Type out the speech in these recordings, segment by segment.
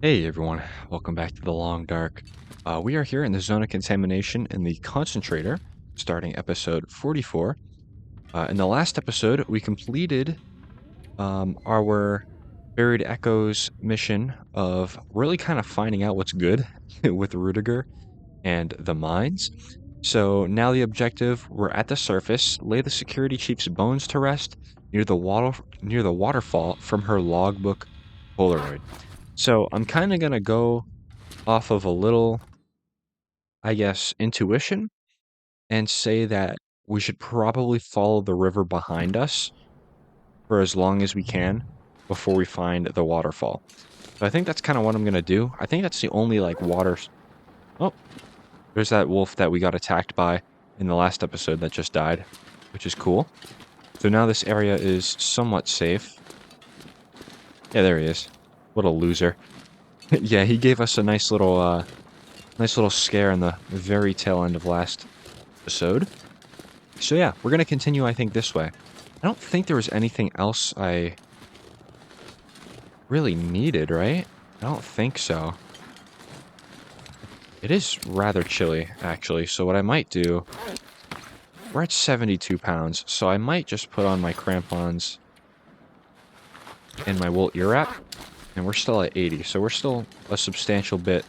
Hey everyone, welcome back to the Long Dark. We are here in the zone of contamination in the concentrator, starting episode 44. In the last episode, we completed our Buried Echoes mission of really kind of finding out what's good with Rudiger and the mines. So now the objective, we're at the surface, lay the security chief's bones to rest near the waterfall from her logbook Polaroid. So I'm kind of gonna go off of a little, I guess, intuition and say that we should probably follow the river behind us for as long as we can before we find the waterfall. So I think that's kind of what I'm going to do. I think that's the only like water. Oh, there's that wolf that we got attacked by in the last episode that just died, which is cool. So now this area is somewhat safe. Yeah, there he is. What a loser. Yeah, he gave us a nice little scare in the very tail end of last episode. So yeah, we're gonna continue, I think, this way. I don't think there was anything else I really needed, right? I don't think so. It is rather chilly, actually, so what I might do... We're at 72 pounds, so I might just put on my crampons and my wool ear wrap, and we're still at 80, so we're still a substantial bit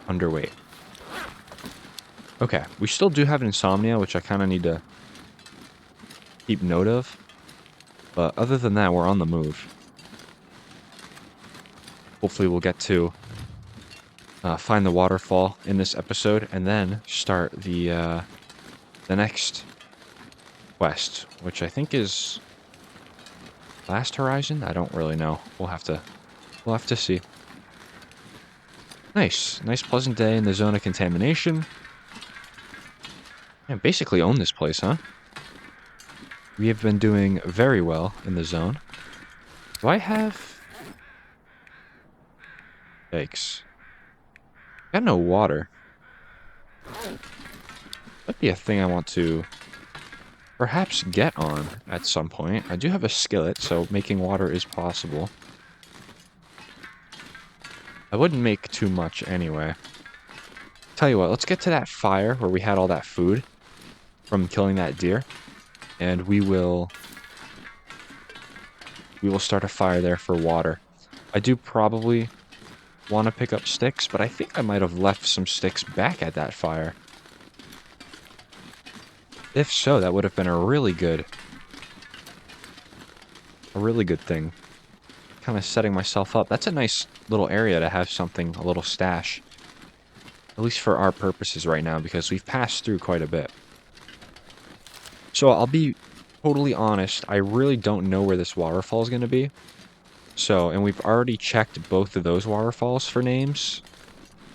underweight. Okay, we still do have insomnia, which I kind of need to keep note of, but other than that, we're on the move. Hopefully we'll get to find the waterfall in this episode, and then start the next quest, which I think is Last Horizon. I don't really know. We'll have to see. Nice pleasant day in the zone of contamination. Yeah, basically own this place, huh? We have been doing very well in the zone. Do I have... Yikes. Got no water. That'd be a thing I want to perhaps get on at some point. I do have a skillet, so making water is possible. I wouldn't make too much anyway. Tell you what, let's get to that fire where we had all that food from killing that deer, and we will start a fire there for water. I do probably want to pick up sticks, but I think I might have left some sticks back at that fire. If so, that would have been a really good thing. Kind of setting myself up. That's a nice little area to have something, a little stash. At least for our purposes right now, because we've passed through quite a bit. So I'll be totally honest, I really don't know where this waterfall is going to be. So, and we've already checked both of those waterfalls for names.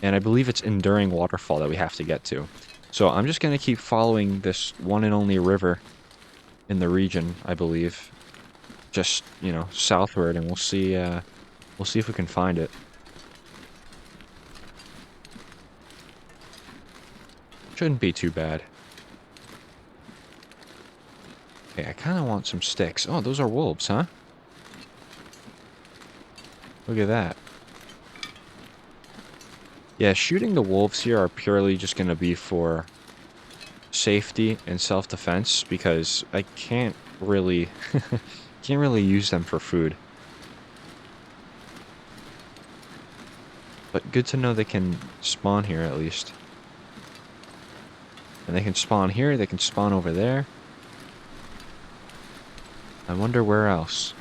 And I believe it's Enduring Waterfall that we have to get to. So I'm just going to keep following this one and only river in the region, I believe. Just, you know, southward, and we'll see if we can find it. Shouldn't be too bad. Okay, I kind of want some sticks. Oh, those are wolves, huh? Look at that. Yeah, shooting the wolves here are purely just going to be for safety and self-defense, because I can't really use them for food. But good to know they can spawn here at least. And they can spawn here, they can spawn over there. I wonder where else.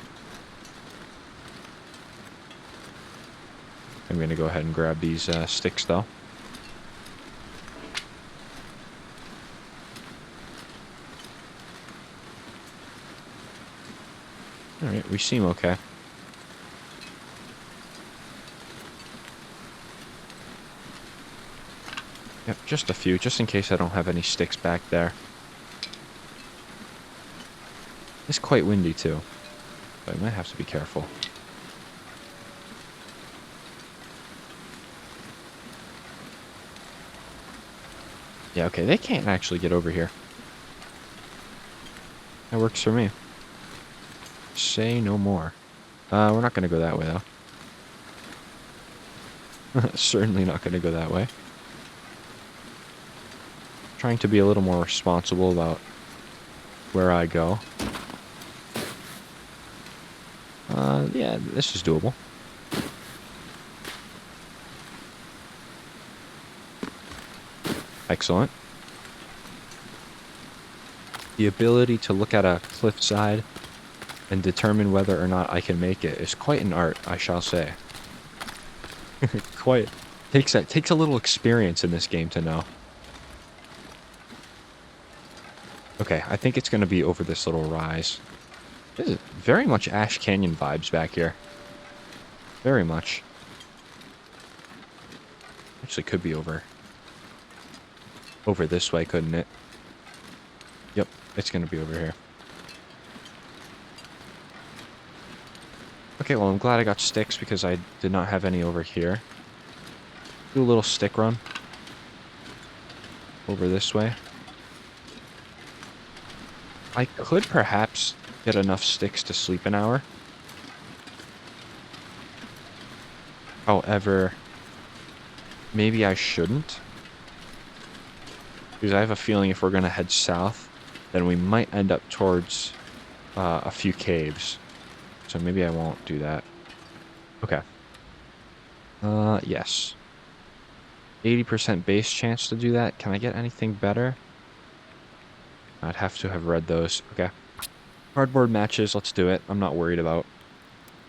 I'm going to go ahead and grab these sticks, though. Alright, we seem okay. Yep, just a few, just in case I don't have any sticks back there. It's quite windy, too. So I might have to be careful. Yeah, okay, they can't actually get over here. That works for me. Say no more. We're not gonna go that way, though. Certainly not going to go that way. Trying to be a little more responsible about where I go. Yeah, this is doable. Excellent. The ability to look at a cliffside and determine whether or not I can make it is quite an art, I shall say. Quite. Takes a little experience in this game to know. Okay, I think it's going to be over this little rise. This is very much Ash Canyon vibes back here. Very much. Actually, could be over this way, couldn't it? Yep, it's going to be over here. Okay, well, I'm glad I got sticks because I did not have any over here. Do a little stick run. Over this way. I could perhaps get enough sticks to sleep an hour. However, maybe I shouldn't. Because I have a feeling if we're going to head south, then we might end up towards a few caves. So maybe I won't do that. Okay. Yes. 80% base chance to do that. Can I get anything better? I'd have to have read those. Okay. Cardboard matches, let's do it. I'm not worried about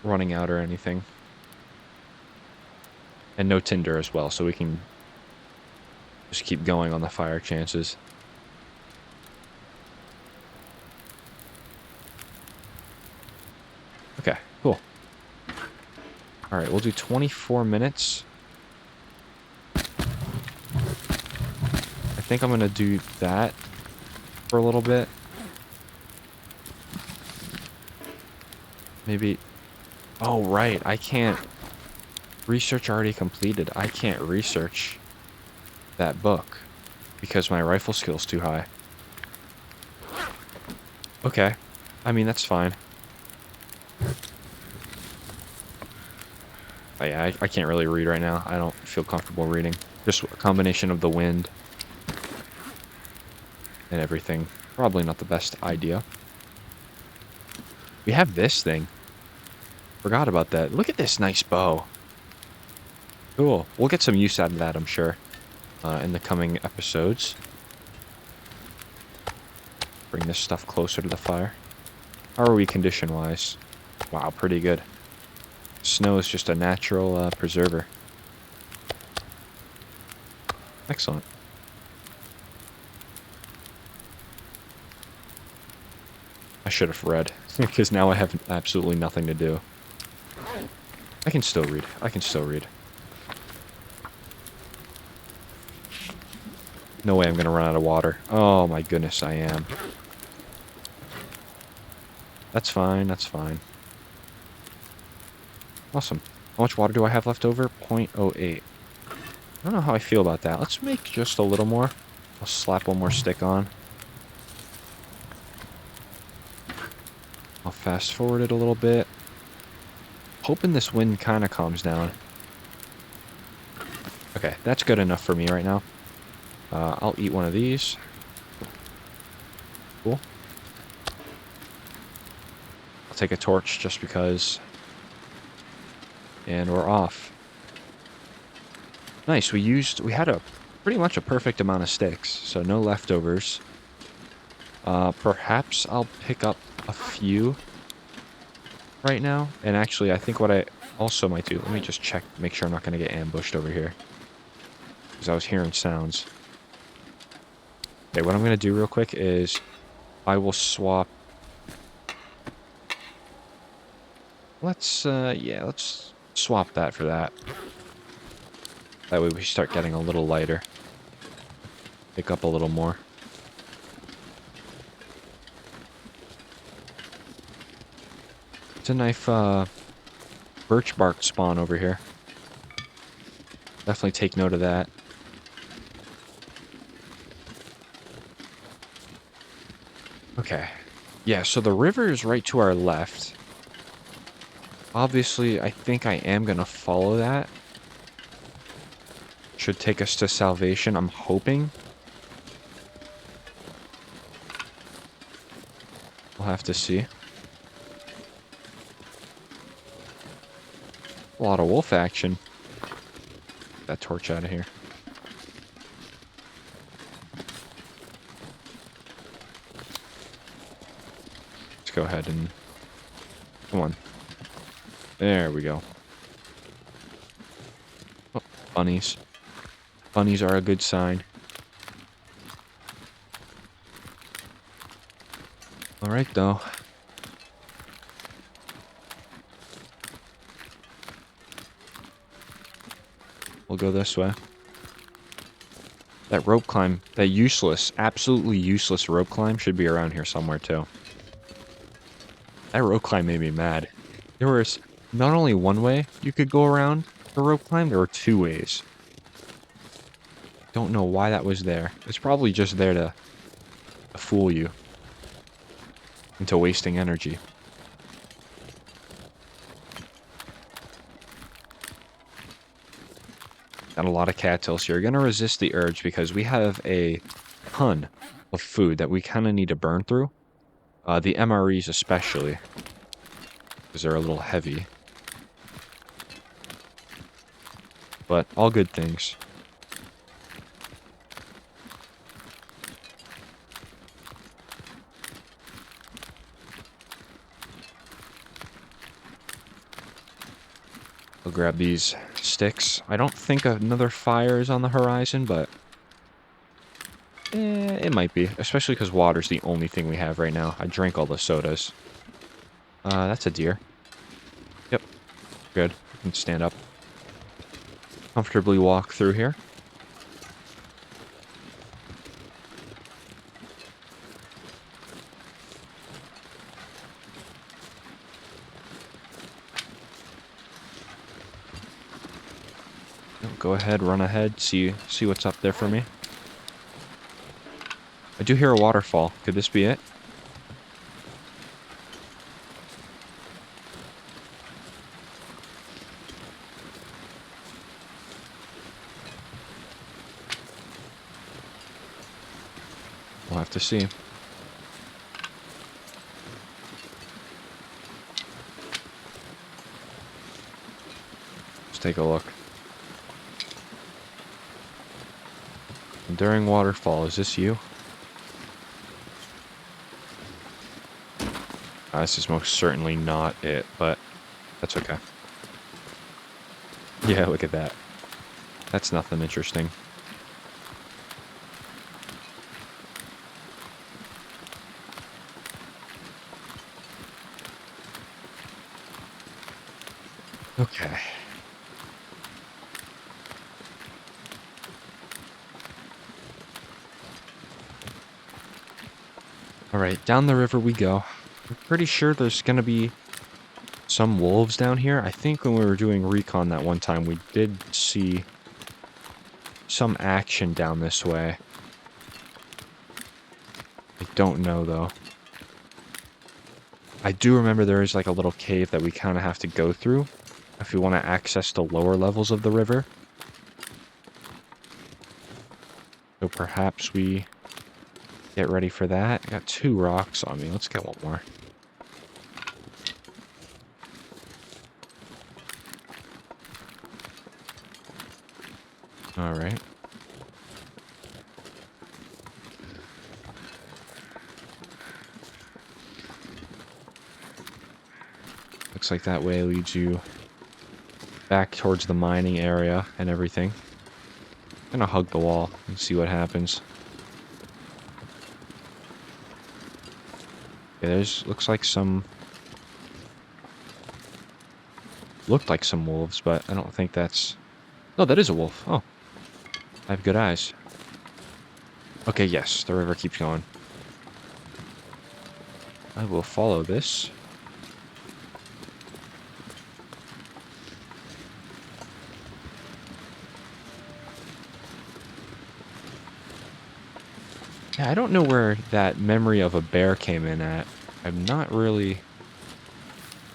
running out or anything. And no tinder as well, so we can just keep going on the fire chances. Okay, cool. Alright, we'll do 24 minutes. I think I'm going to do that for a little bit. Maybe... Oh, right, I can't... Research already completed. I can't research that book because my rifle skill's too high. Okay. I mean, that's fine. But yeah, I can't really read right now. I don't feel comfortable reading. Just a combination of the wind and everything. Probably not the best idea. We have this thing. Forgot about that. Look at this nice bow. Cool. We'll get some use out of that, I'm sure, in the coming episodes. Bring this stuff closer to the fire. How are we condition-wise? Wow, pretty good. Snow is just a natural preserver. Excellent. I should have read, because now I have absolutely nothing to do. I can still read. I can still read. No way I'm going to run out of water. Oh my goodness, I am. That's fine, that's fine. Awesome. How much water do I have left over? 0.08. I don't know how I feel about that. Let's make just a little more. I'll slap one more stick on. I'll fast forward it a little bit. Hoping this wind kind of calms down. Okay, that's good enough for me right now. I'll eat one of these. Cool. I'll take a torch just because. And we're off. Nice, we had a pretty much a perfect amount of sticks, so no leftovers. Perhaps I'll pick up a few right now. And actually, I think what I also might do, let me just check, make sure I'm not going to get ambushed over here. Because I was hearing sounds. Okay, what I'm going to do real quick is I will swap. Let's swap that for that. That way we start getting a little lighter. Pick up a little more. It's a nice birch bark spawn over here. Definitely take note of that. Okay. Yeah, so the river is right to our left. Obviously, I think I am going to follow that. Should take us to salvation, I'm hoping. We'll have to see. A lot of wolf action. Get that torch out of here. Let's go ahead and... Come on. There we go. Oh, bunnies. Bunnies are a good sign. Alright, though. We'll go this way. That rope climb, that useless, absolutely useless rope climb should be around here somewhere, too. That rope climb made me mad. There was not only one way you could go around the rope climb, there were two ways. Don't know why that was there. It's probably just there to fool you into wasting energy. Got a lot of cattails here. You're going to resist the urge because we have a ton of food that we kind of need to burn through. The MREs especially, because they're a little heavy. But all good things. I'll grab these sticks. I don't think another fire is on the horizon, but it might be. Especially because water's the only thing we have right now. I drank all the sodas. That's a deer. Yep. Good. I can stand up. Comfortably walk through here. Go ahead, run ahead, see what's up there for me. I do hear a waterfall. Could this be it? We'll have to see. Let's take a look. Enduring waterfall, is this you? This is most certainly not it, but that's okay. Yeah, look at that. That's nothing interesting. Okay. Alright, down the river we go. I'm pretty sure there's gonna be some wolves down here. I think when we were doing recon that one time, we did see some action down this way. I don't know, though. I do remember there is like a little cave that we kind of have to go through if we want to access the lower levels of the river. So perhaps we get ready for that. I got 2 rocks on me. Let's get one more. Alright. Looks like that way leads you back towards the mining area and everything. I'm gonna hug the wall and see what happens. Okay, there's looks like some... Looked like some wolves, but I don't think that's... No, that is a wolf. Oh. I have good eyes. Okay, yes, the river keeps going. I will follow this. Yeah, I don't know where that memory of a bear came in at. I'm not really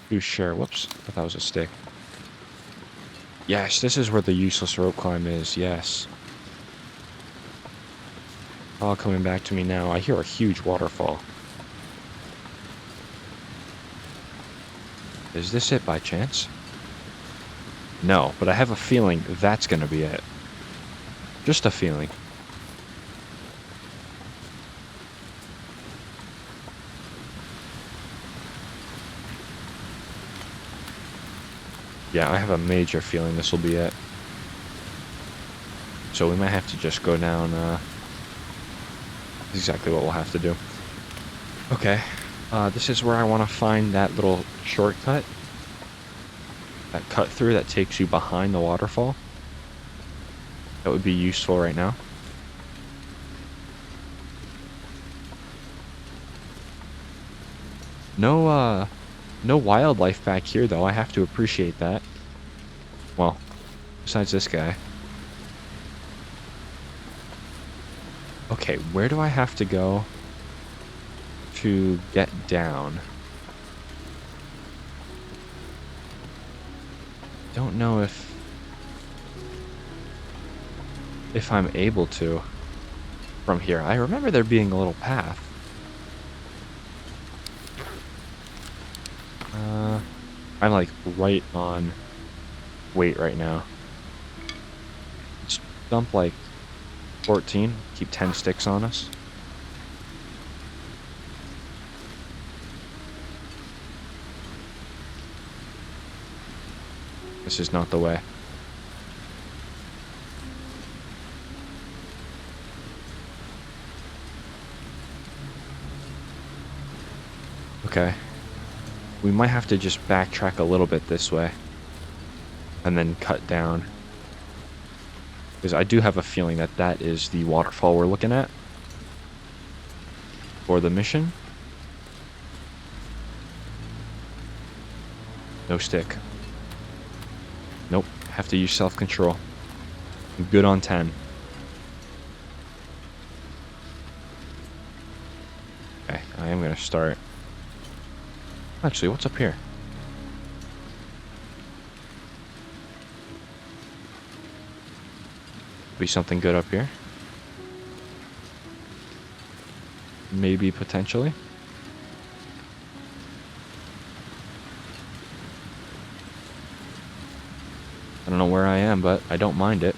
too sure. Whoops, I thought that was a stick. Yes, this is where the useless rope climb is. Yes. All coming back to me now. I hear a huge waterfall. Is this it by chance? No, but I have a feeling that's gonna be it. Just a feeling. Yeah, I have a major feeling this will be it. So we might have to just go down, exactly what we'll have to do. Okay, this is where I want to find that little shortcut. That cut through that takes you behind the waterfall. That would be useful right now. No wildlife back here, though. I have to appreciate that. Well, besides this guy. Okay, where do I have to go to get down? Don't know if I'm able to from here. I remember there being a little path. I'm like right on weight right now. Let's dump like 14. Keep 10 sticks on us. This is not the way. Okay. We might have to just backtrack a little bit this way. And then cut down. Because I do have a feeling that that is the waterfall we're looking at. For the mission. No stick. Nope. Have to use self-control. I'm good on 10. Okay, I am going to start. Actually, what's up here? Be something good up here. Maybe, potentially. I don't know where I am, but I don't mind it.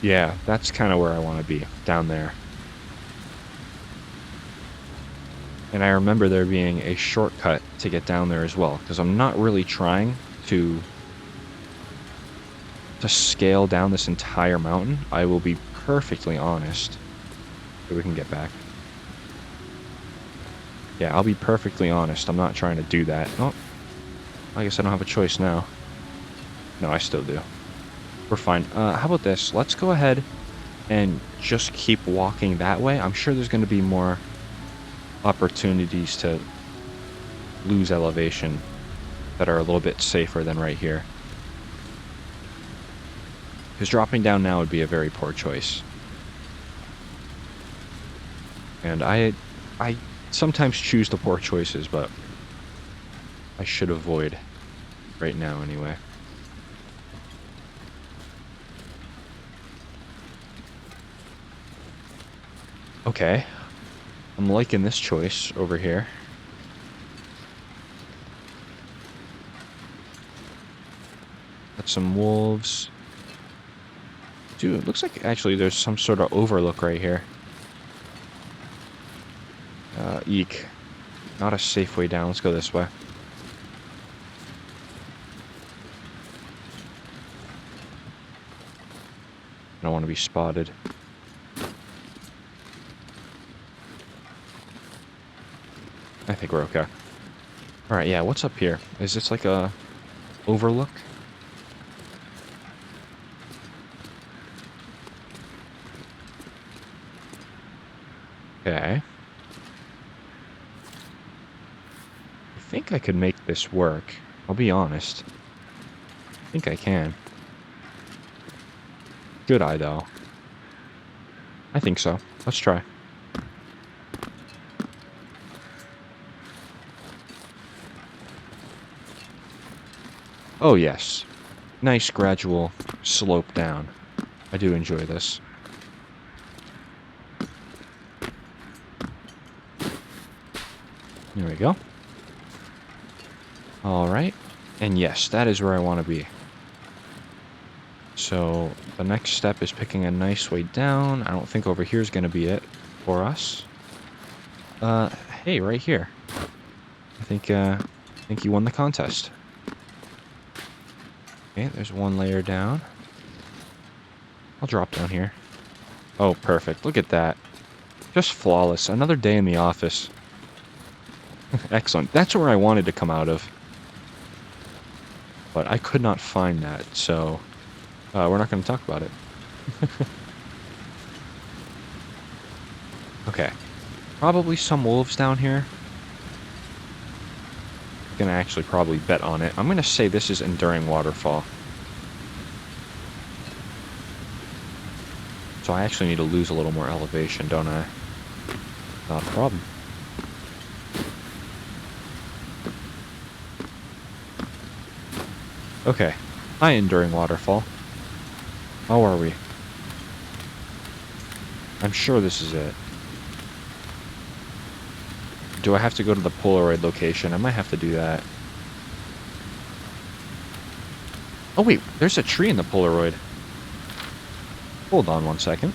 Yeah, that's kind of where I want to be, down there. And I remember there being a shortcut to get down there as well, because I'm not really trying to scale down this entire mountain. I will be perfectly honest. So we can get back. Yeah, I'll be perfectly honest. I'm not trying to do that. Oh, I guess I don't have a choice now. No, I still do. We're fine. How about this? Let's go ahead and just keep walking that way. I'm sure there's going to be more opportunities to lose elevation that are a little bit safer than right here. Because dropping down now would be a very poor choice. And I sometimes choose the poor choices, but I should avoid right now anyway. Okay. I'm liking this choice over here. Got some wolves. Dude, it looks like actually there's some sort of overlook right here. Eek. Not a safe way down. Let's go this way. I don't want to be spotted. I think we're okay. Alright, yeah, what's up here? Is this like a overlook? Okay. I think I could make this work. I'll be honest. I think I can. Should I, though? I think so. Let's try. Oh, yes. Nice gradual slope down. I do enjoy this. There we go. All right. And yes, that is where I want to be. So the next step is picking a nice way down. I don't think over here is going to be it for us. Hey, right here. I think you won the contest. Okay, there's one layer down. I'll drop down here. Oh, perfect. Look at that. Just flawless. Another day in the office. Excellent. That's where I wanted to come out of. But I could not find that, so we're not going to talk about it. Okay. Probably some wolves down here. Gonna actually probably bet on it. I'm gonna say this is Enduring Waterfall. So I actually need to lose a little more elevation, don't I? Not a problem. Okay. Hi, Enduring Waterfall. How are we? I'm sure this is it. Do I have to go to the Polaroid location? I might have to do that. Oh wait, there's a tree in the Polaroid. Hold on one second.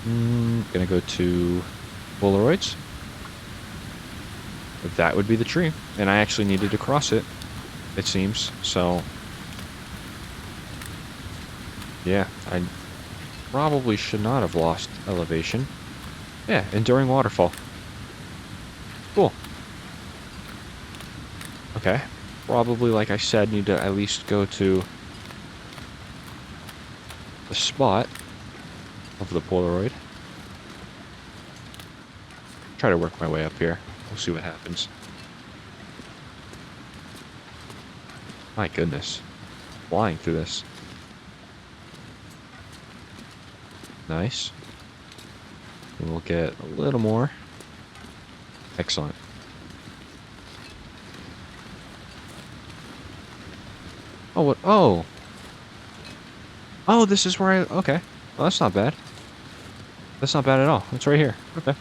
Gonna go to Polaroids. That would be the tree. And I actually needed to cross it, it seems. So, yeah, I probably should not have lost elevation. Yeah, Enduring Waterfall. Cool. Okay. Probably, like I said, need to at least go to the spot of the Polaroid. Try to work my way up here. We'll see what happens. My goodness. Flying through this. Nice. And we'll get a little more. Excellent. Oh, what? Oh! Oh, this is where I... Okay. Well, that's not bad. That's not bad at all. It's right here. Okay.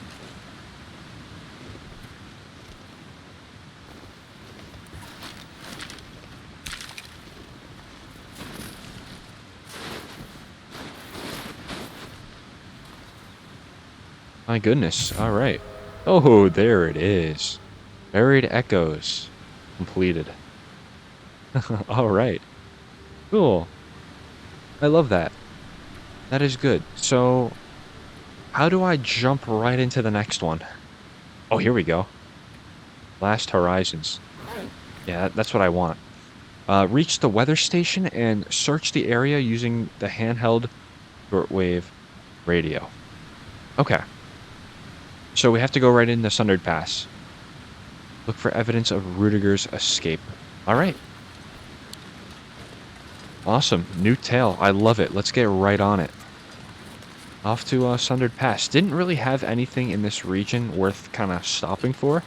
My goodness. All right. Oh, there it is. Buried Echoes. Completed. All right. Cool. I love that. That is good. So, how do I jump right into the next one? Oh, here we go. Last Horizons. Yeah, that's what I want. Reach the weather station and search the area using the handheld shortwave radio. Okay. So we have to go right into Sundered Pass. Look for evidence of Rudiger's escape. All right. Awesome. New tail. I love it. Let's get right on it. Off to Sundered Pass. Didn't really have anything in this region worth kind of stopping for.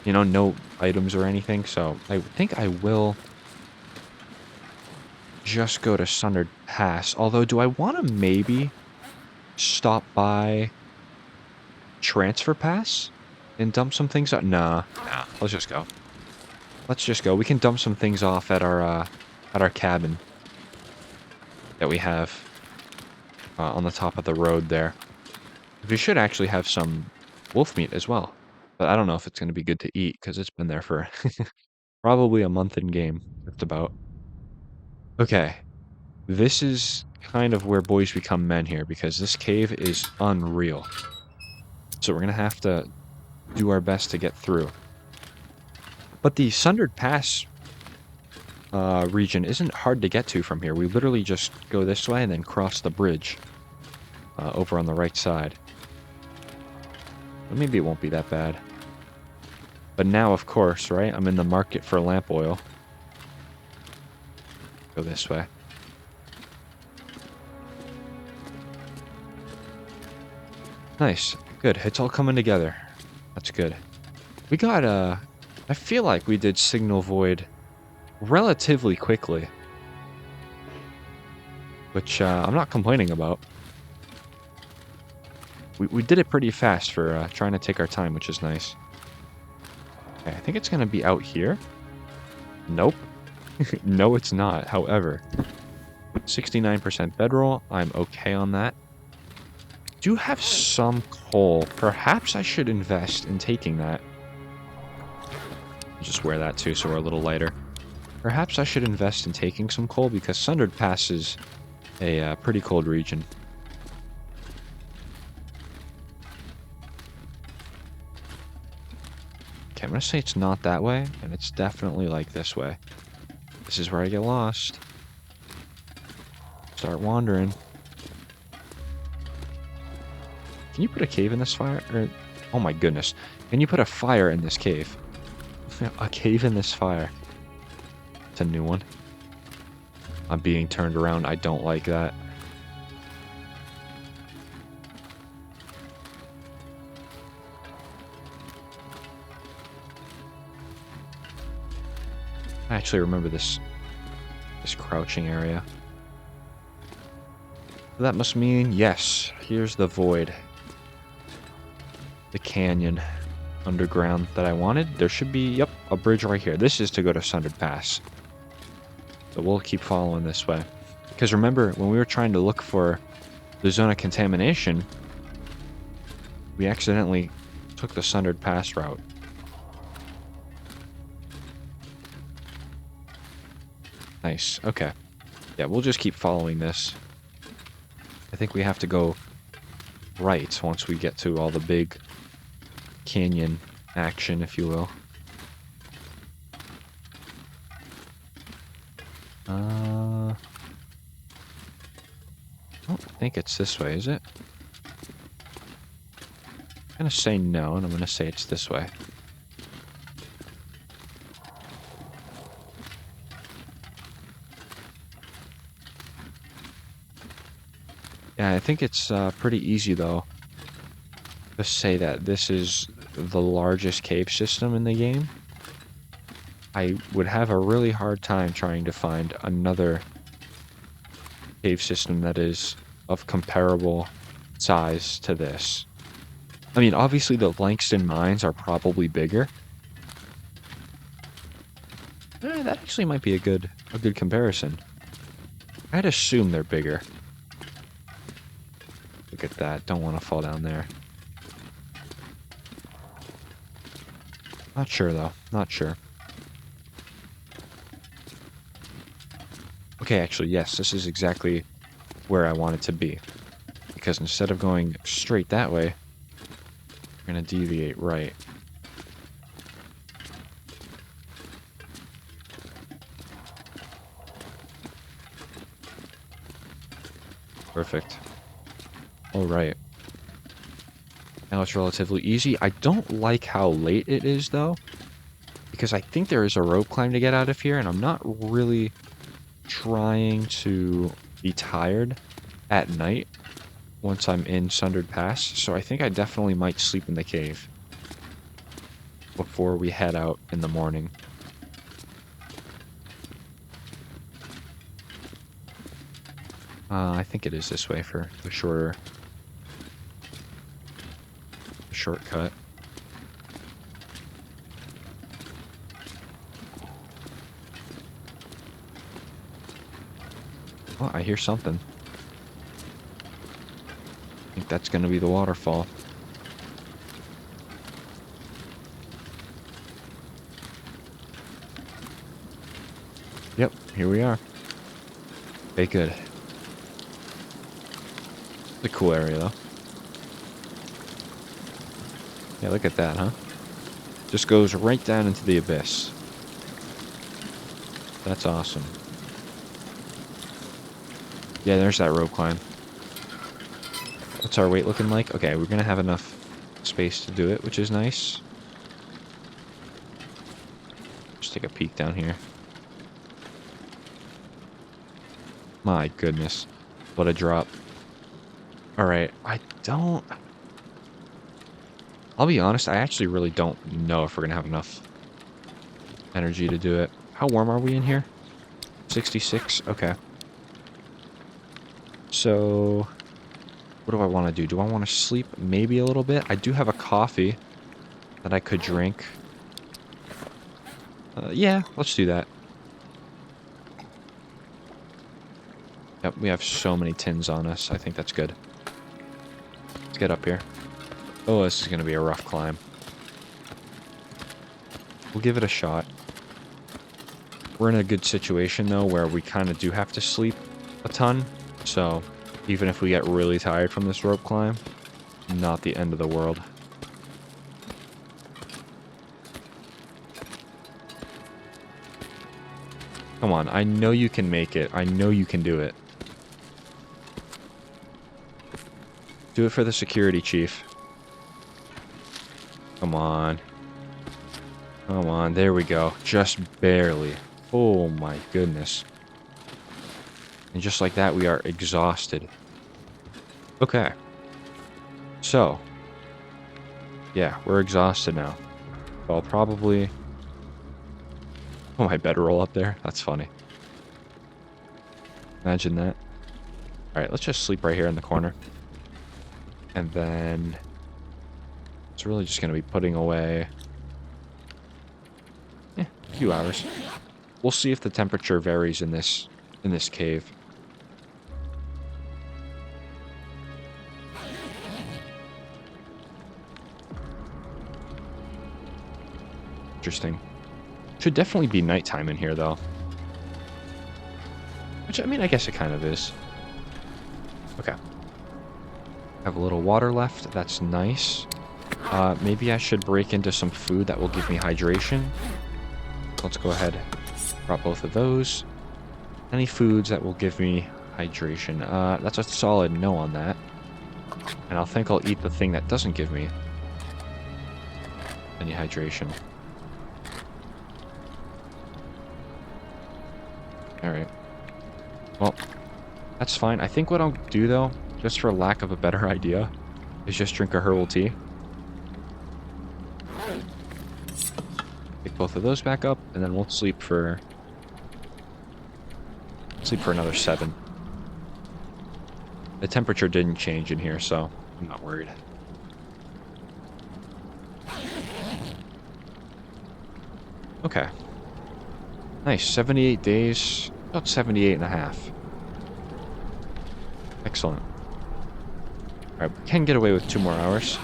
You know, no items or anything. So I think I will just go to Sundered Pass. Although, do I want to maybe stop by Transfer Pass and dump some things out? Nah. Let's just go. Let's just go. We can dump some things off at our cabin that we have on the top of the road there. We should actually have some wolf meat as well, but I don't know if it's going to be good to eat because it's been there for probably a month in game, just about. Okay, this is kind of where boys become men here because this cave is unreal. So we're going to have to do our best to get through. But the Sundered Pass region isn't hard to get to from here. We literally just go this way and then cross the bridge over on the right side. But maybe it won't be that bad. But now, of course, right? I'm in the market for lamp oil. Go this way. Nice. Good. It's all coming together. That's good. We got I feel like we did Signal Void relatively quickly, which I'm not complaining about. We did it pretty fast for trying to take our time, which is nice. Okay, I think it's going to be out here. Nope. No, it's not. However, 69% bedroll. I'm okay on that. Do have some coal. Perhaps I should invest in taking that. Just wear that too, so we're a little lighter. Perhaps I should invest in taking some coal because Sundered Pass is a pretty cold region. Okay, I'm going to say it's not that way, and it's definitely like this way. This is where I get lost. Start wandering. Can you put a cave in this fire? Or, oh my goodness. Can you put a fire in this cave? A cave in this fire. It's a new one. I'm being turned around. I don't like that. I actually remember this crouching area. That must mean, yes, here's the void. The canyon underground that I wanted. There should be, yep, a bridge right here. This is to go to Sundered Pass. So we'll keep following this way. Because remember, when we were trying to look for the zone of contamination, we accidentally took the Sundered Pass route. Nice, okay. Yeah, we'll just keep following this. I think we have to go right once we get to all the big canyon action, if you will. I don't think it's this way, is it? I'm gonna say no, and I'm gonna say it's this way. Yeah, I think it's pretty easy, though, to say that this is the largest cave system in the game. I would have a really hard time trying to find another cave system that is of comparable size to this. I mean, obviously the Langston mines are probably bigger. That actually might be a good comparison. I'd assume they're bigger. Look at that. Don't want to fall down there. Not sure, though. Not sure. Okay, actually, yes. This is exactly where I want it to be. Because instead of going straight that way, we're going to deviate right. Perfect. Alright. Now it's relatively easy. I don't like how late it is, though. Because I think there is a rope climb to get out of here, and I'm not really trying to be tired at night once I'm in Sundered Pass. So I think I definitely might sleep in the cave before we head out in the morning. I think it is this way for the shortcut. Oh, I hear something. I think that's going to be the waterfall. Yep, here we are. Okay, good. It's a cool area, though. Yeah, look at that, huh? Just goes right down into the abyss. That's awesome. Yeah, there's that rope climb. What's our weight looking like? Okay, we're gonna have enough space to do it, which is nice. Just take a peek down here. My goodness. What a drop. Alright, I'll be honest, I actually really don't know if we're gonna have enough energy to do it. How warm are we in here? 66? Okay. So, what do I want to do? Do I want to sleep maybe a little bit? I do have a coffee that I could drink. Yeah, let's do that. Yep, we have so many tins on us. I think that's good. Let's get up here. Oh, this is going to be a rough climb. We'll give it a shot. We're in a good situation, though, where we kind of do have to sleep a ton. So, even if we get really tired from this rope climb, not the end of the world. Come on, I know you can make it. I know you can do it. Do it for the security chief. Come on. Come on, there we go. Just barely. Oh my goodness. And just like that, we are exhausted. Okay. So. Yeah, we're exhausted now. So I'll probably... Oh, my bedroll up there? That's funny. Imagine that. Alright, let's just sleep right here in the corner. And then... It's really just going to be putting away... a few hours. We'll see if the temperature varies in this cave. Interesting. Should definitely be nighttime in here, though. Which, I mean, I guess it kind of is. Okay. Have a little water left. That's nice. Maybe I should break into some food that will give me hydration. Let's go ahead. Drop both of those. Any foods that will give me hydration? That's a solid no on that. And I'll think I'll eat the thing that doesn't give me any hydration. Alright. Well, that's fine. I think what I'll do, though, just for lack of a better idea, is just drink a herbal tea. Pick both of those back up, and then we'll sleep for another 7. The temperature didn't change in here, so I'm not worried. Okay. Nice, 78 days, about 78 and a half. Excellent. Alright, we can get away with 2 more hours.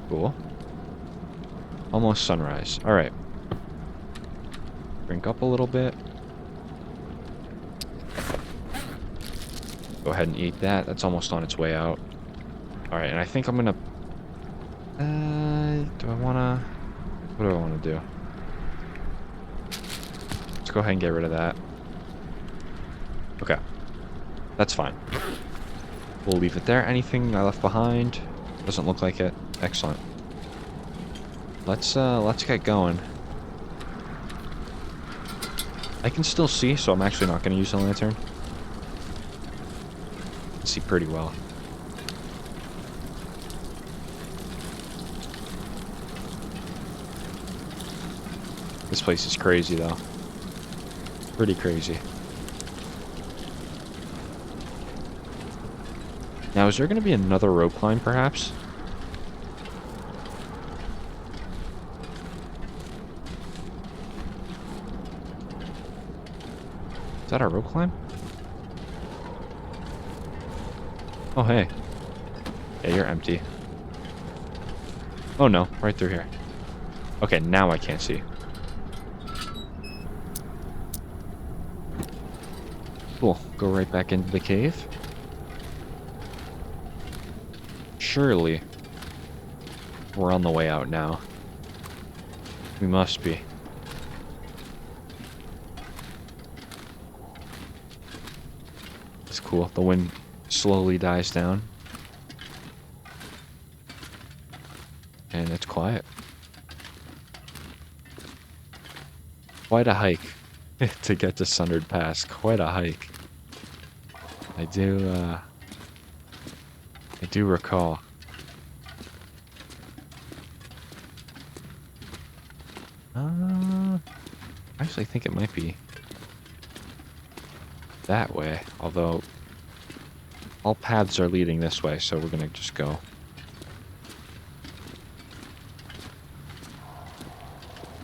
Cool. Almost sunrise. Alright. Drink up a little bit. Go ahead and eat that. That's almost on its way out. Alright, and I think I'm gonna... do I wanna... What do I wanna do? Let's go ahead and get rid of that. Okay. That's fine. We'll leave it there. Anything I left behind? Doesn't look like it. Excellent. Let's get going. I can still see, so I'm actually not going to use the lantern. I can see pretty well. This place is crazy, though. Pretty crazy. Now, is there going to be another rope climb, perhaps? Is that our rope climb? Oh, hey. Yeah, you're empty. Oh, no. Right through here. Okay, now I can't see. Cool. Go right back into the cave. Surely we're on the way out now. We must be. It's cool. The wind slowly dies down. And it's quiet. Quite a hike to get to Sundered Pass. Quite a hike. I do recall. I actually think it might be that way, although all paths are leading this way, so we're gonna just go.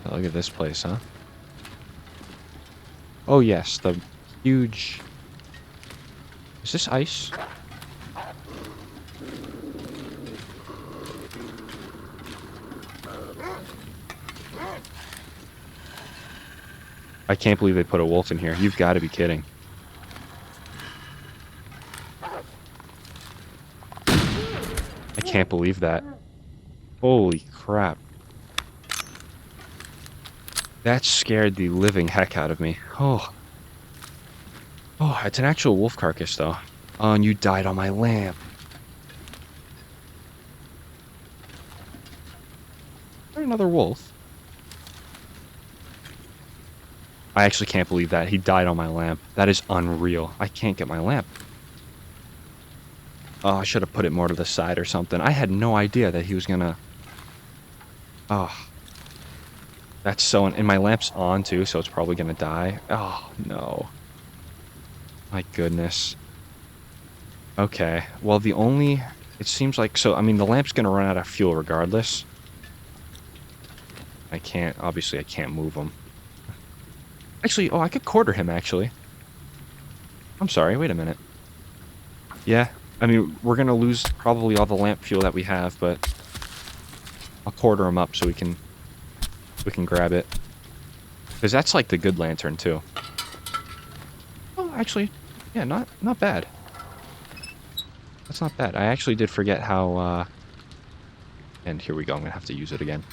Oh, look at this place, huh? Oh yes, the huge... Is this ice? I can't believe they put a wolf in here. You've got to be kidding. I can't believe that. Holy crap. That scared the living heck out of me. Oh. Oh, it's an actual wolf carcass, though. Oh, and you died on my lamp. Is there another wolf? I actually can't believe that. He died on my lamp. That is unreal. I can't get my lamp. Oh, I should have put it more to the side or something. I had no idea that he was gonna... Oh. That's so... And my lamp's on, too, so it's probably gonna die. Oh, no. My goodness. Okay. Well, the only... It seems like... So, I mean, the lamp's gonna run out of fuel regardless. I can't... Obviously, I can't move him. Actually, oh, I could quarter him, actually. I'm sorry, wait a minute. Yeah, I mean, we're gonna lose probably all the lamp fuel that we have, but... I'll quarter him up so we can grab it. Because that's like the good lantern, too. Oh, actually, yeah, not bad. That's not bad. I actually did forget how, and here we go, I'm gonna have to use it again.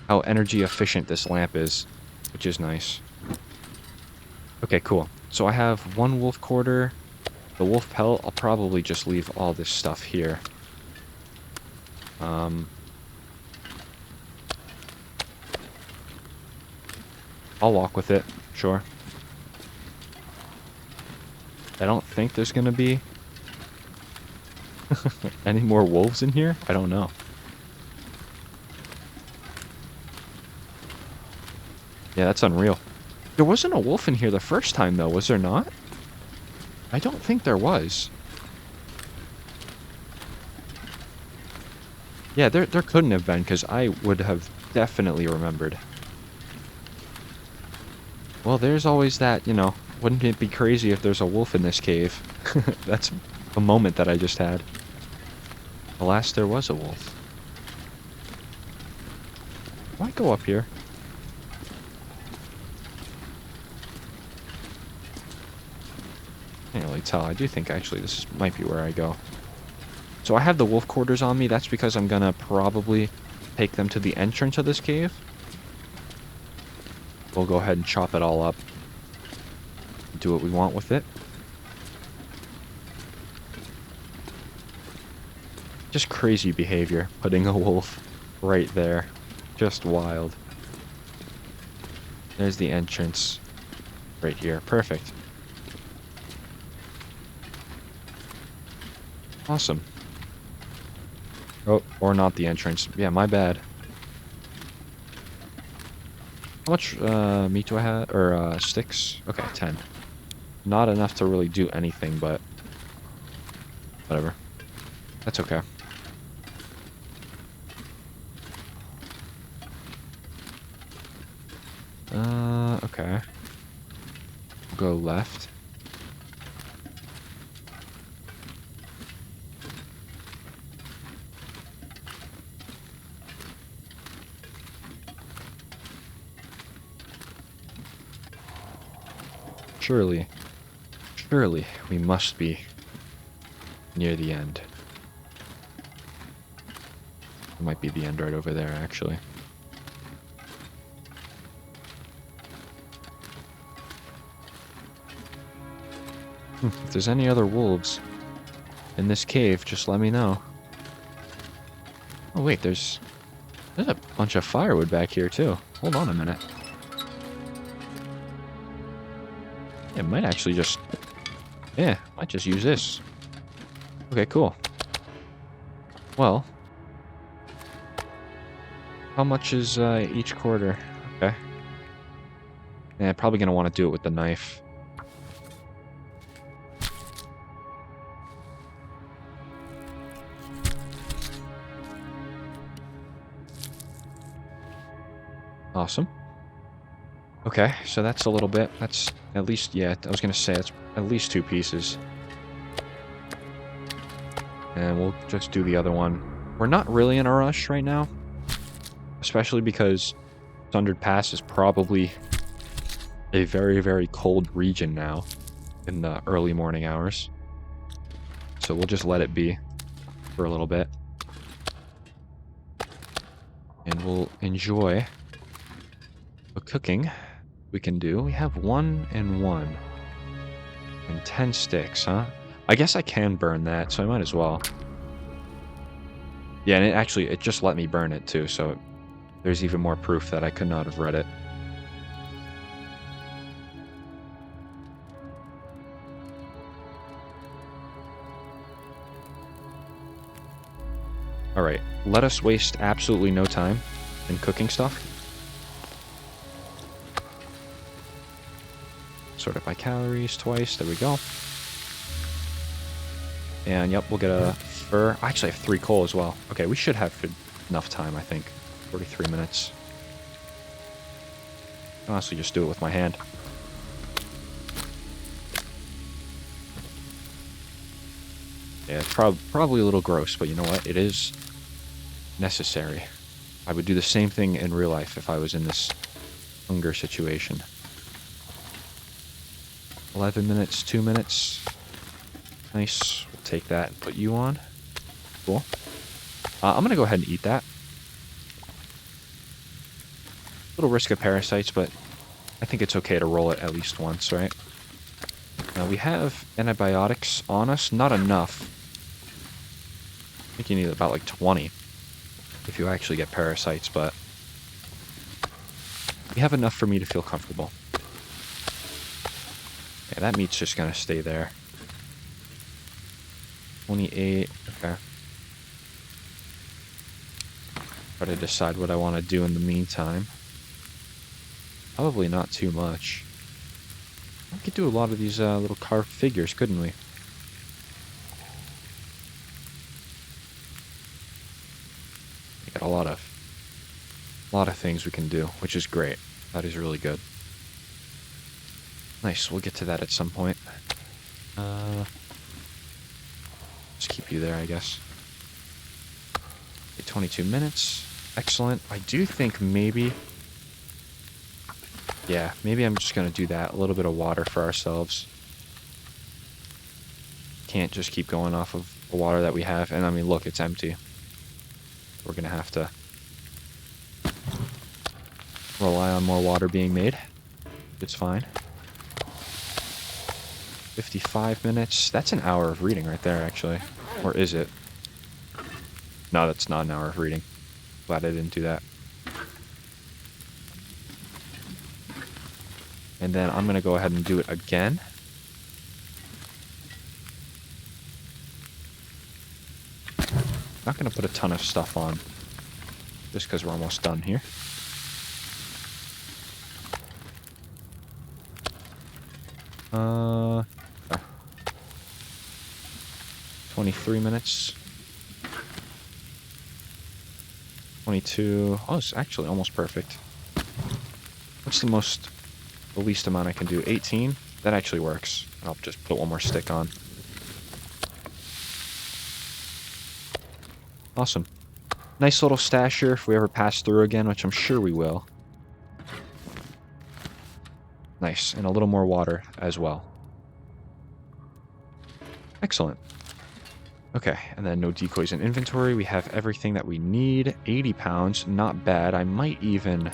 How energy efficient this lamp is, which is nice. Okay, cool. So I have one wolf quarter. The wolf pelt, I'll probably just leave all this stuff here. I'll walk with it, sure. I don't think there's gonna be any more wolves in here? I don't know. Yeah, that's unreal. There wasn't a wolf in here the first time, though, was there not? I don't think there was. Yeah, there couldn't have been, because I would have definitely remembered. Well, there's always that, you know, wouldn't it be crazy if there's a wolf in this cave? That's a moment that I just had. Alas, there was a wolf. Why go up here? Can't really tell. I do think actually this might be where I go. So I have the wolf quarters on me. That's because I'm gonna probably take them to the entrance of this cave. We'll go ahead and chop it all up. Do what we want with it. Just crazy behavior, putting a wolf right there. Just wild. There's the entrance. Right here. Perfect. Awesome. Oh, or not the entrance. Yeah, my bad. How much meat do I have? Or sticks? Okay, 10. Not enough to really do anything, but whatever. That's okay. Okay. Go left. Surely, we must be near the end. It might be the end right over there, actually. If there's any other wolves in this cave, just let me know. Oh wait, there's a bunch of firewood back here too. Hold on a minute. It might actually just... Yeah, might just use this. Okay, cool. Well... How much is each quarter? Okay. And probably going to want to do it with the knife. Awesome. Okay, so that's a little bit. That's at least, yeah, I was going to say it's at least 2 pieces. And we'll just do the other one. We're not really in a rush right now. Especially because Sundered Pass is probably a very, very cold region now in the early morning hours. So we'll just let it be for a little bit. And we'll enjoy the cooking we can do. We have 1 and 1. And 10 sticks, huh? I guess I can burn that, so I might as well. Yeah, and it just let me burn it too, so there's even more proof that I could not have read it. Alright, let us waste absolutely no time in cooking stuff. Sort it by calories twice, there we go. And yep, we'll get a fur. I actually have 3 coal as well. Okay, we should have enough time, I think. 43 minutes. I'll honestly just do it with my hand. Yeah, it's probably a little gross, but you know what? It is necessary. I would do the same thing in real life if I was in this hunger situation. 11 minutes, 2 minutes. Nice. We'll take that and put you on. Cool. I'm going to go ahead and eat that. Little risk of parasites, but I think it's okay to roll it at least once, right? Now we have antibiotics on us. Not enough. I think you need about like 20 if you actually get parasites, but we have enough for me to feel comfortable. Yeah, that meat's just gonna stay there. 28, okay. Try to decide what I want to do in the meantime. Probably not too much. We could do a lot of these little carved figures, couldn't we? We got a lot of things we can do, which is great. That is really good. Nice, we'll get to that at some point. Just keep you there, I guess. Okay, 22 minutes. Excellent. I do think maybe... Yeah, maybe I'm just going to do that. A little bit of water for ourselves. Can't just keep going off of the water that we have. And I mean, look, it's empty. We're going to have to rely on more water being made. It's fine. 55 minutes. That's an hour of reading right there, actually. Or is it? No, that's not an hour of reading. Glad I didn't do that. And then I'm going to go ahead and do it again. Not going to put a ton of stuff on. Just because we're almost done here. Okay. 23 minutes. 22. Oh, it's actually almost perfect. What's the least amount I can do? 18? That actually works. I'll just put one more stick on. Awesome. Nice little stash here if we ever pass through again, which I'm sure we will. Nice. And a little more water as well. Excellent. Okay, and then no decoys in inventory. We have everything that we need. 80 pounds, not bad. I might even...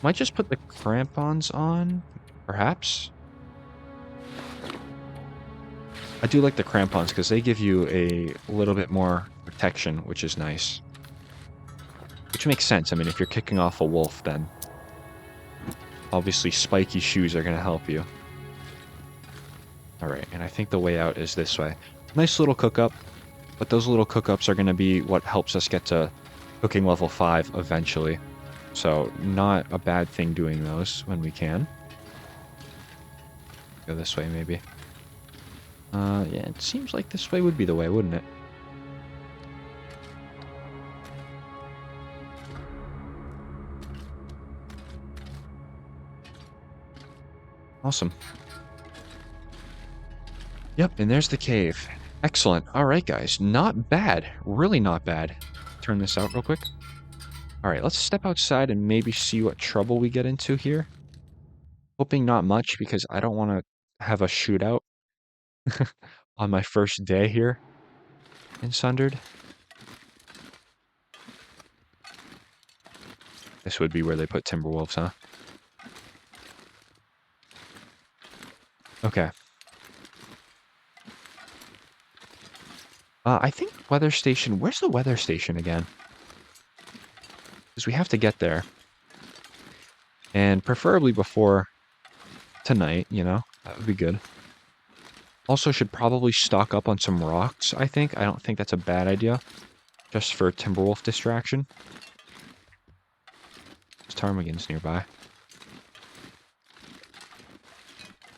Might just put the crampons on, perhaps? I do like the crampons because they give you a little bit more protection, which is nice. Which makes sense. I mean, if you're kicking off a wolf, then obviously spiky shoes are going to help you. Alright, and I think the way out is this way. Nice little cook-up, but those little cook-ups are going to be what helps us get to cooking level 5 eventually. So not a bad thing doing those when we can. Go this way, maybe. Yeah, it seems like this way would be the way, wouldn't it? Awesome. Yep, and there's the cave. Excellent. All right, guys. Not bad. Really not bad. Turn this out real quick. All right, let's step outside and maybe see what trouble we get into here. Hoping not much because I don't want to have a shootout on my first day here in Sundered. This would be where they put Timberwolves, huh? Okay. I think weather station... Where's the weather station again? Because we have to get there. And preferably before tonight, you know? That would be good. Also should probably stock up on some rocks, I think. I don't think that's a bad idea. Just for Timberwolf distraction. Ptarmigan's nearby.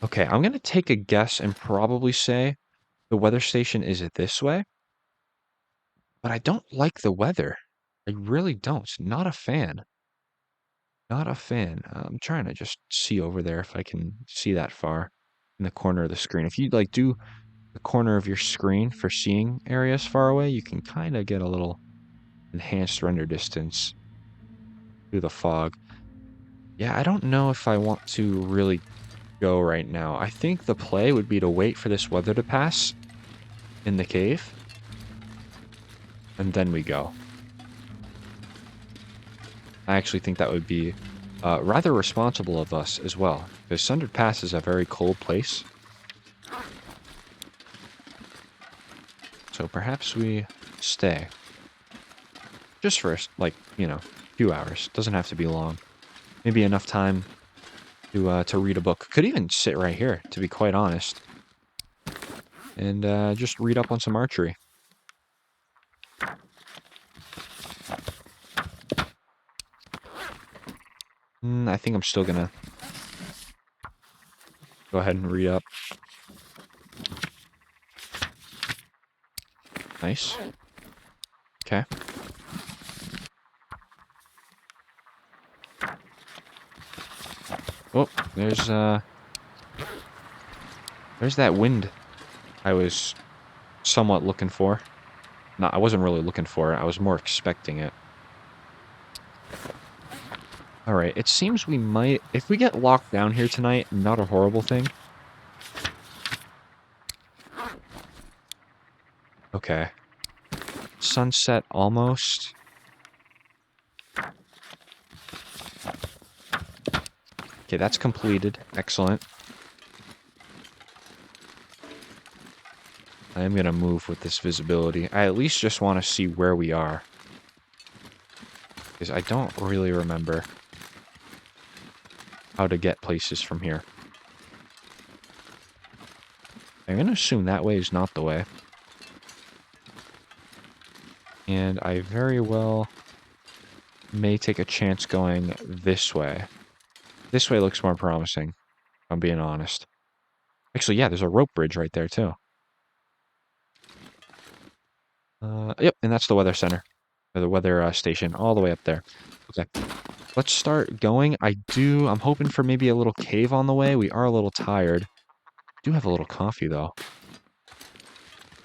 Okay, I'm going to take a guess and probably say the weather station is this way. But I don't like the weather. I really don't. Not a fan. Not a fan. I'm trying to just see over there if I can see that far in the corner of the screen. If you like do the corner of your screen for seeing areas far away, you can kind of get a little enhanced render distance through the fog. Yeah, I don't know if I want to really go right now. I think the play would be to wait for this weather to pass in the cave, and then we go. I actually think that would be rather responsible of us as well, because Sundered Pass is a very cold place. So perhaps we stay. Just for, like, you know, a few hours. Doesn't have to be long. Maybe enough time to read a book. Could even sit right here, to be quite honest. And just read up on some archery. I think I'm still gonna go ahead and read up. Nice. Okay. Oh, there's that wind I was somewhat looking for. No, I wasn't really looking for it. I was more expecting it. Alright, it seems we might... If we get locked down here tonight, not a horrible thing. Okay. Sunset almost. Okay, that's completed. Excellent. I am going to move with this visibility. I at least just want to see where we are. Because I don't really remember how to get places from here. I'm going to assume that way is not the way. And I very well may take a chance going this way. This way looks more promising, if I'm being honest. Actually, yeah, there's a rope bridge right there, too. Yep, and that's the weather center. Or the weather station, all the way up there. Okay, let's start going. I'm hoping for maybe a little cave on the way. We are a little tired. Do have a little coffee, though.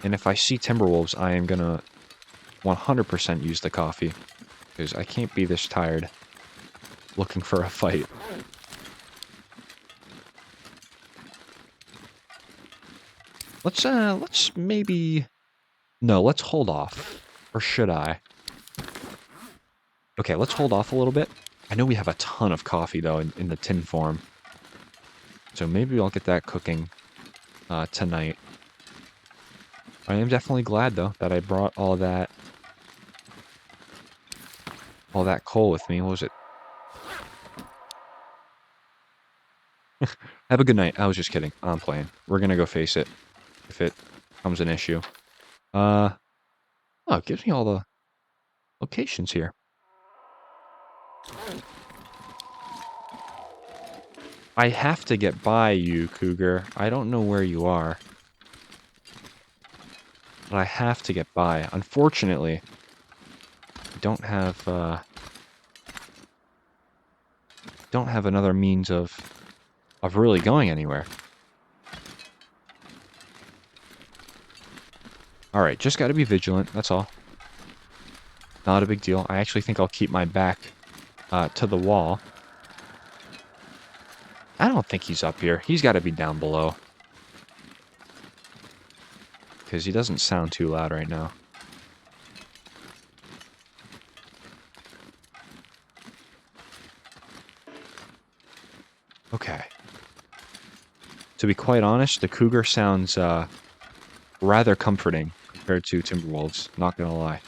And if I see Timberwolves, I am gonna 100% use the coffee. Because I can't be this tired looking for a fight. Let's maybe... No, let's hold off. Or should I? Okay, let's hold off a little bit. I know we have a ton of coffee, though, in the tin form. So maybe I'll get that cooking tonight. I am definitely glad, though, that I brought all that coal with me. What was it? Have a good night. I was just kidding. I'm playing. We're gonna go face it if it becomes an issue. Oh, it gives me all the... locations here. I have to get by you, Cougar. I don't know where you are, but I have to get by. Unfortunately, I don't have another means of really going anywhere. All right, just got to be vigilant. That's all. Not a big deal. I actually think I'll keep my back to the wall. I don't think he's up here. He's got to be down below. Because he doesn't sound too loud right now. Okay. To be quite honest, the cougar sounds rather comforting compared to Timberwolves. Not gonna lie.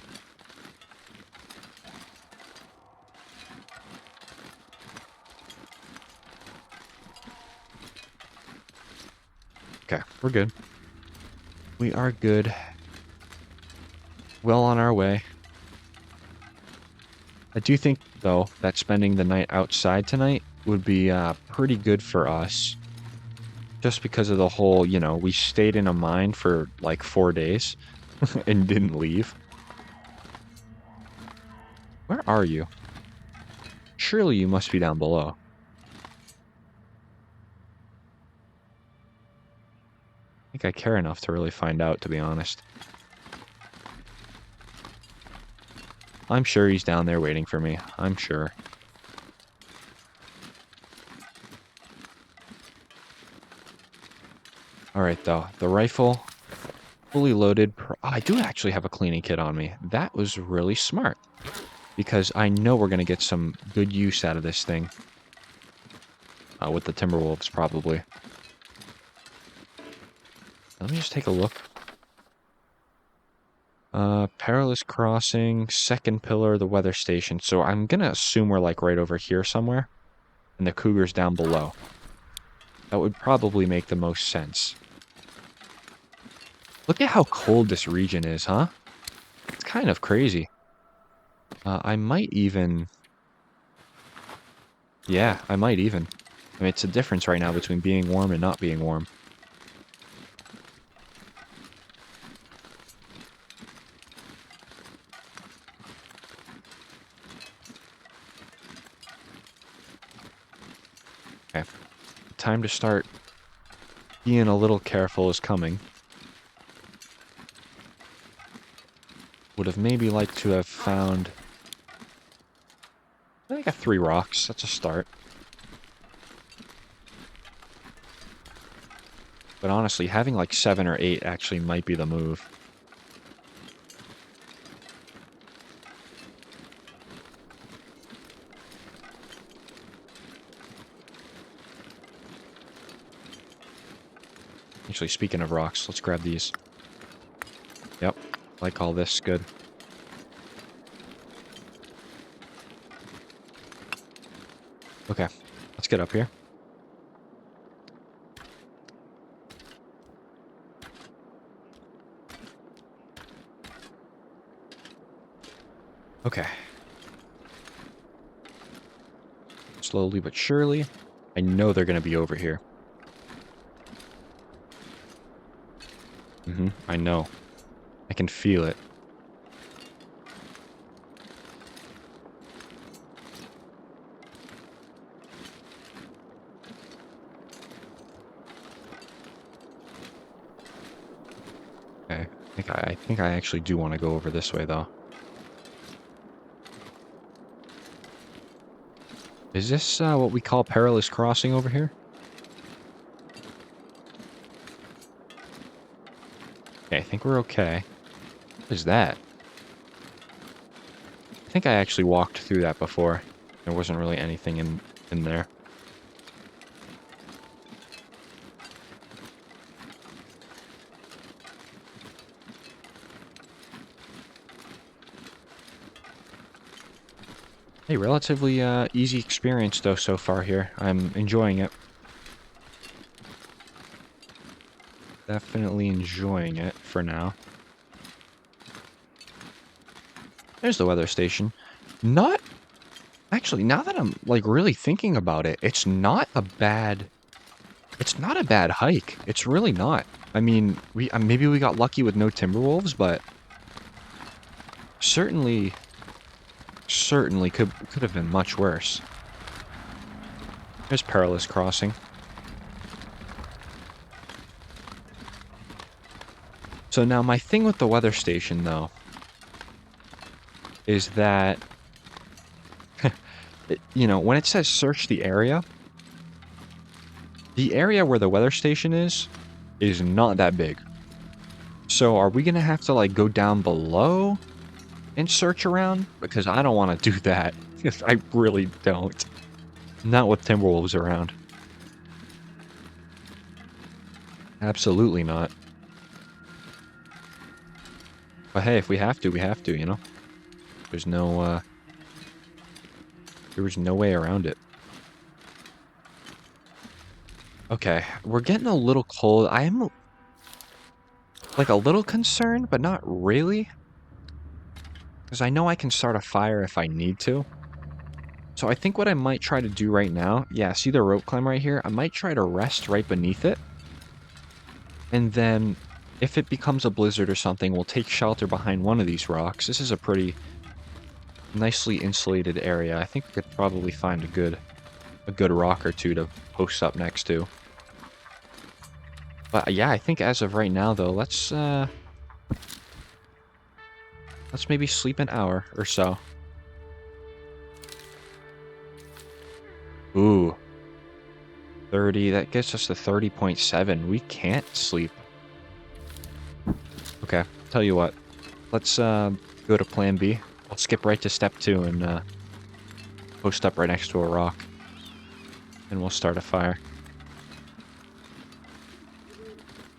Okay, we're good. We are good. Well on our way. I do think, though, that spending the night outside tonight would be pretty good for us. Just because of the whole, you know, we stayed in a mine for like 4 days and didn't leave. Where are you? Surely you must be down below. I think I care enough to really find out, to be honest. I'm sure he's down there waiting for me. I'm sure. Alright, though. The rifle, fully loaded. I do actually have a cleaning kit on me. That was really smart. Because I know we're going to get some good use out of this thing. With the Timberwolves, probably. Let me just take a look. Perilous Crossing, second pillar, the weather station. So I'm going to assume we're like right over here somewhere. And the cougar's down below. That would probably make the most sense. Look at how cold this region is, huh? It's kind of crazy. I might even... Yeah, I might even. I mean, it's a difference right now between being warm and not being warm. Okay. Time to start being a little careful is coming. Would have maybe liked to have found... I think I got 3 rocks. That's a start. But honestly, having like 7 or 8 actually might be the move. Actually, speaking of rocks, let's grab these. Yep, like all this, good. Okay, let's get up here. Okay. Slowly but surely. I know they're going to be over here. I know. I can feel it. Okay. I think I actually do want to go over this way, though. Is this what we call Perilous Crossing over here? Okay, I think we're okay. What is that? I think I actually walked through that before. There wasn't really anything in there. Hey, relatively easy experience, though, so far here. I'm enjoying it. Definitely enjoying it for now. There's the weather station. Not actually, now that I'm like really thinking about it, it's not a bad hike. It's really not. I mean, we maybe we got lucky with no timber wolves, but certainly could have been much worse. There's perilous crossing. So now my thing with the weather station though is that you know, when it says search the area where the weather station is not that big. So are we gonna have to like go down below and search around? Because I don't want to do that. I really don't. Not with Timberwolves around. Absolutely not. But hey, if we have to, we have to, you know? There's no, there was no way around it. Okay, we're getting a little cold. I am, like, a little concerned, but not really. Because I know I can start a fire if I need to. So I think what I might try to do right now... Yeah, see the rope climb right here? I might try to rest right beneath it. And then, if it becomes a blizzard or something, we'll take shelter behind one of these rocks. This is a pretty nicely insulated area. I think we could probably find a good rock or two to post up next to. But yeah, I think as of right now, though, let's maybe sleep an hour or so. Ooh. 30, that gets us to 30.7. We can't sleep. Okay, tell you what. Let's go to plan B. I'll skip right to step 2 and post up right next to a rock. And we'll start a fire.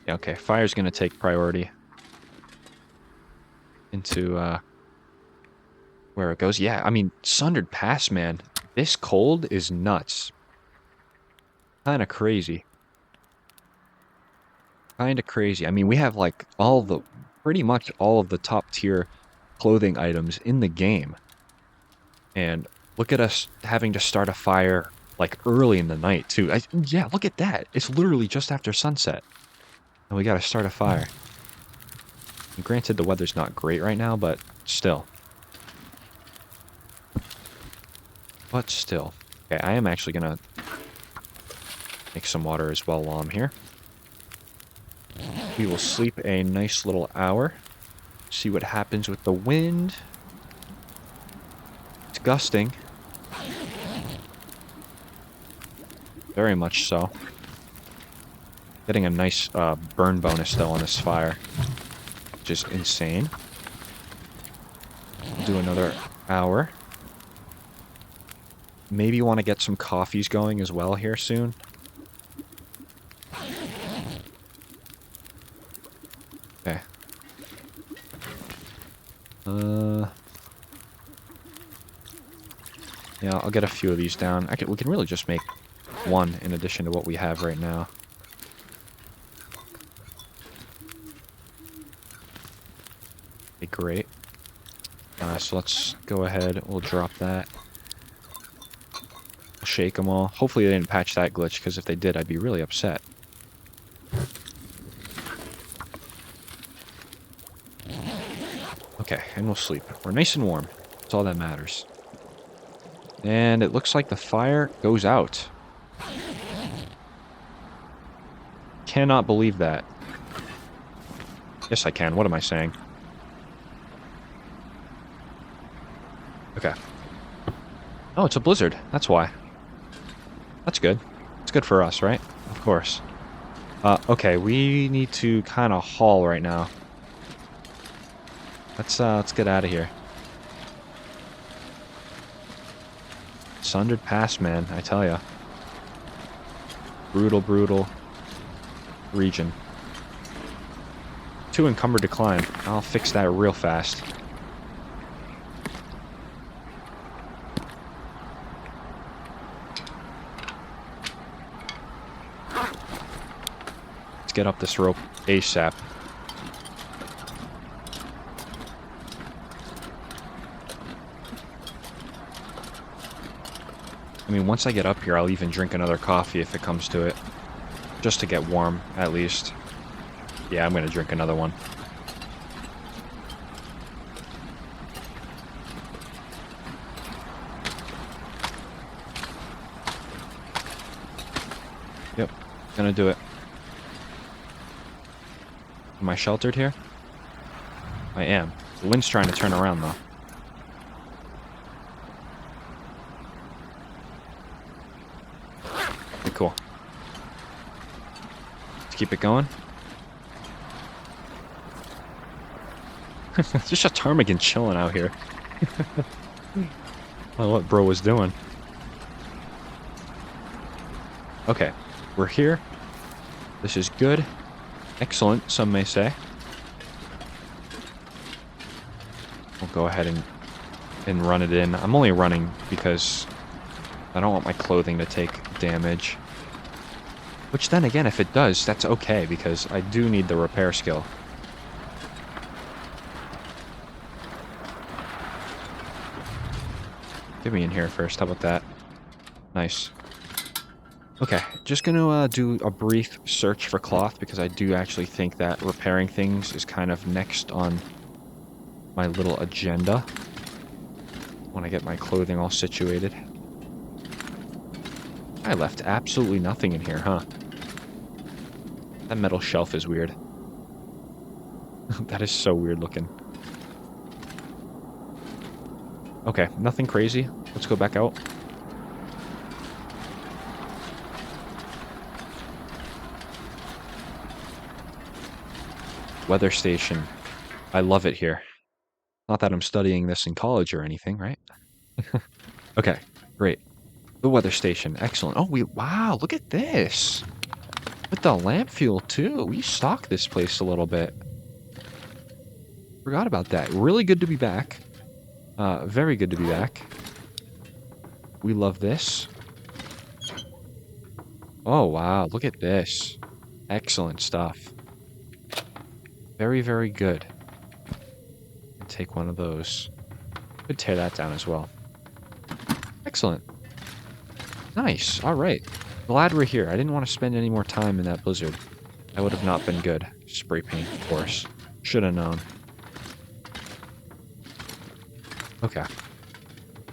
Yeah, okay, fire's gonna take priority. Into where it goes. Yeah, I mean, Sundered Pass, man. This cold is nuts. Kinda crazy. Kinda crazy. I mean, we have like pretty much all of the top tier clothing items in the game. And look at us having to start a fire like early in the night too. Yeah, look at that. It's literally just after sunset. And we gotta start a fire. And granted, the weather's not great right now, but still. Okay, I am actually gonna make some water as well while I'm here. We will sleep a nice little hour. See what happens with the wind. It's gusting. Very much so. Getting a nice burn bonus though on this fire. Which is insane. We'll do another hour. Maybe want to get some coffees going as well here soon. Okay. Yeah, I'll get a few of these down. We can really just make one in addition to what we have right now. Okay, great. So let's go ahead. We'll drop that. We'll shake them all. Hopefully they didn't patch that glitch, because if they did, I'd be really upset. Okay, and we'll sleep. We're nice and warm. That's all that matters. And it looks like the fire goes out. Cannot believe that. Yes, I can. What am I saying? Okay. Oh, it's a blizzard. That's why. That's good. It's good for us, right? Of course. Okay, we need to kind of haul right now. Let's get out of here. Sundered Pass, man, I tell ya. Brutal, brutal region. Too encumbered to climb. I'll fix that real fast. Let's get up this rope ASAP. I mean, once I get up here, I'll even drink another coffee if it comes to it. Just to get warm, at least. Yeah, I'm going to drink another one. Yep, gonna do it. Am I sheltered here? I am. The wind's trying to turn around, though. Okay, cool. Let's keep it going. Just a ptarmigan chilling out here. I don't know what bro was doing. Okay, we're here. This is good. Excellent, some may say. We'll go ahead and run it in. I'm only running because I don't want my clothing to take damage. Which then again, if it does, that's okay because I do need the repair skill. Get me in here first, how about that? Nice. Okay, just gonna do a brief search for cloth because I do actually think that repairing things is kind of next on my little agenda when I get my clothing all situated. I left absolutely nothing in here, huh? That metal shelf is weird. That is so weird looking. Okay, nothing crazy. Let's go back out. Weather station. I love it here. Not that I'm studying this in college or anything, right? Okay, great. The weather station. Excellent. Oh, wow, look at this. With the lamp fuel, too. We stock this place a little bit. Forgot about that. Really good to be back. Very good to be back. We love this. Oh, wow. Look at this. Excellent stuff. Very, very good. Take one of those. Could tear that down as well. Excellent. Nice. All right. Glad we're here. I didn't want to spend any more time in that blizzard. That would have not been good. Spray paint, of course. Should have known. Okay.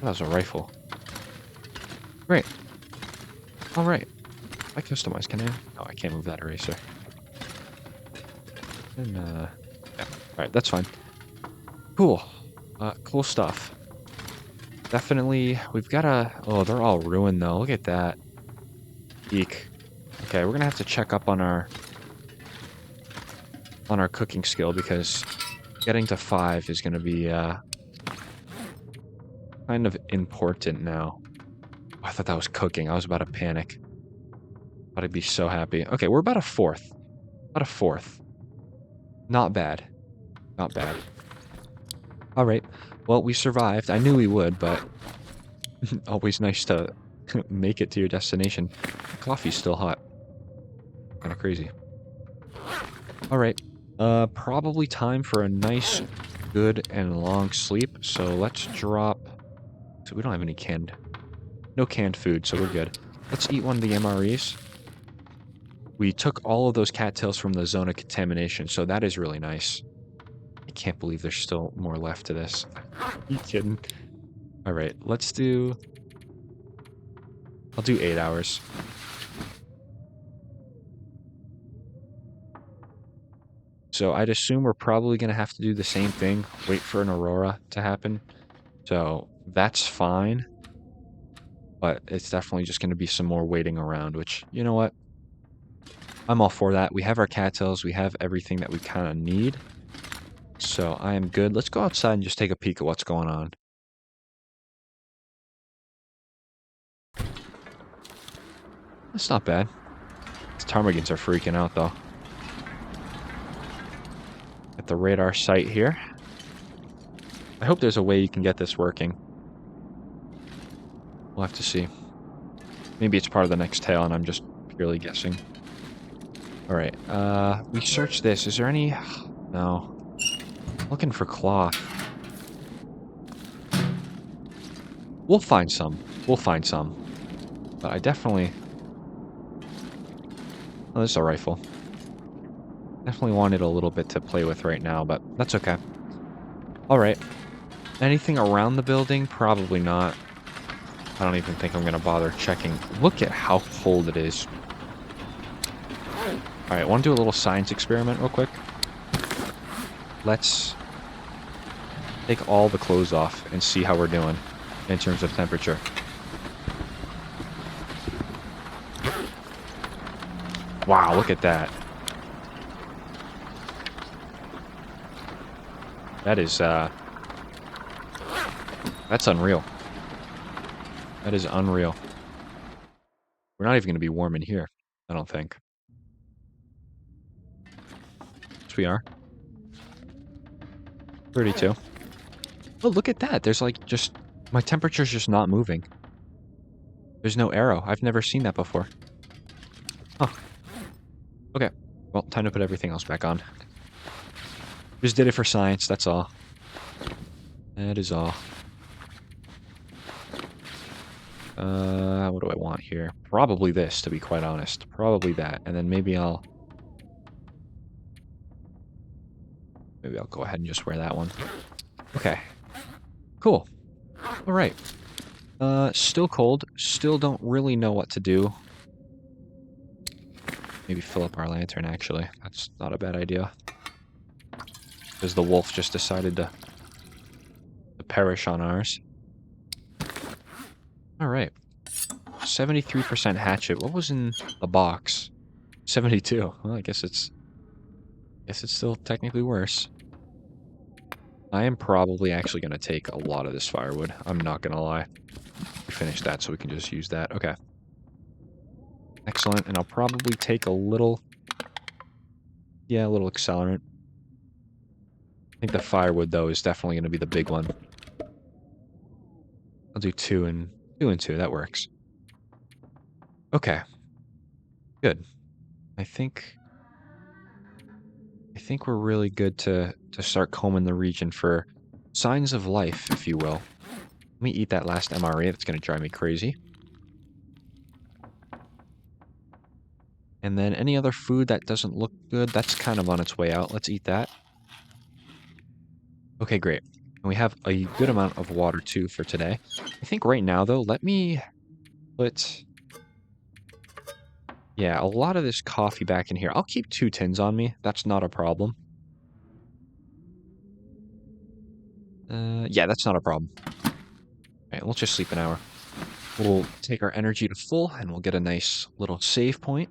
That was a rifle. Great. All right. I customize, can I? Oh, I can't move that eraser. And, yeah. All right, that's fine. Cool. Cool stuff. Definitely, we've got a... Oh, they're all ruined, though. Look at that. Eek. Okay, we're gonna have to check up on our cooking skill, because getting to 5 is gonna be, kind of important now. Oh, I thought that was cooking. I was about to panic. Thought I'd be so happy. Okay, we're about a 4th. About a 4th. Not bad. Not bad. Alright. Well, we survived. I knew we would, but always nice to make it to your destination. Coffee's still hot. Kind of crazy. Alright. Probably time for a nice, good, and long sleep. So let's drop... So we don't have any canned... No canned food, so we're good. Let's eat one of the MREs. We took all of those cattails from the zone of contamination, so that is really nice. I can't believe there's still more left to this. Are you kidding? Alright, let's do... I'll do 8 hours. So I'd assume we're probably going to have to do the same thing. Wait for an aurora to happen. So that's fine. But it's definitely just going to be some more waiting around, which, you know what? I'm all for that. We have our cattails. We have everything that we kind of need. So I am good. Let's go outside and just take a peek at what's going on. That's not bad. These ptarmigans are freaking out, though. At the radar site here. I hope there's a way you can get this working. We'll have to see. Maybe it's part of the next tale and I'm just purely guessing. Alright, we searched this. Is there any... No. Looking for cloth. We'll find some. We'll find some. But I definitely... Oh, this is a rifle. Definitely wanted a little bit to play with right now, but that's okay. Alright. Anything around the building? Probably not. I don't even think I'm going to bother checking. Look at how cold it is. Alright, want to do a little science experiment real quick? Let's take all the clothes off and see how we're doing in terms of temperature. Wow, look at that. That is, that's unreal. That is unreal. We're not even going to be warm in here, I don't think. Yes, we are. 32. Oh, look at that. There's like just... My temperature's just not moving. There's no arrow. I've never seen that before. Huh. Okay. Well, time to put everything else back on. Just did it for science, that's all. That is all. What do I want here? Probably this, to be quite honest. Probably that. And then maybe I'll go ahead and just wear that one. Okay. Cool. Alright. Still cold. Still don't really know what to do. Maybe fill up our lantern, actually. That's not a bad idea. Because the wolf just decided to perish on ours. Alright. 73% hatchet. What was in the box? 72. Well, I guess it's still technically worse. I am probably actually going to take a lot of this firewood. I'm not going to lie. We finished that, so we can just use that. Okay. Excellent. And I'll probably take a little... Yeah, a little accelerant. I think the firewood, though, is definitely going to be the big one. I'll do 2 and 2. That works. Okay. Good. I think we're really good to start combing the region for signs of life, if you will. Let me eat that last MRE. That's going to drive me crazy. And then any other food that doesn't look good, that's kind of on its way out. Let's eat that. Okay, great. And we have a good amount of water, too, for today. I think right now, though, let me put... Yeah, a lot of this coffee back in here. I'll keep 2 tins on me. That's not a problem. Yeah, that's not a problem. Alright, we'll just sleep an hour. We'll take our energy to full, and we'll get a nice little save point.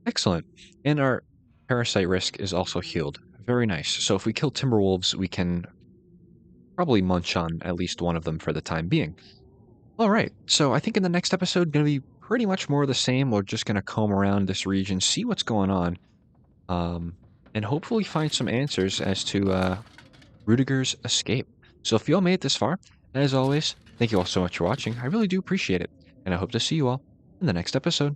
Excellent. And our parasite risk is also healed. Very nice. So if we kill Timberwolves, we can probably munch on at least one of them for the time being. Alright, so I think in the next episode, going to be pretty much more of the same. We're just going to comb around this region, see what's going on. And hopefully find some answers as to Rudiger's escape. So if you all made it this far, as always, thank you all so much for watching. I really do appreciate it, and I hope to see you all in the next episode.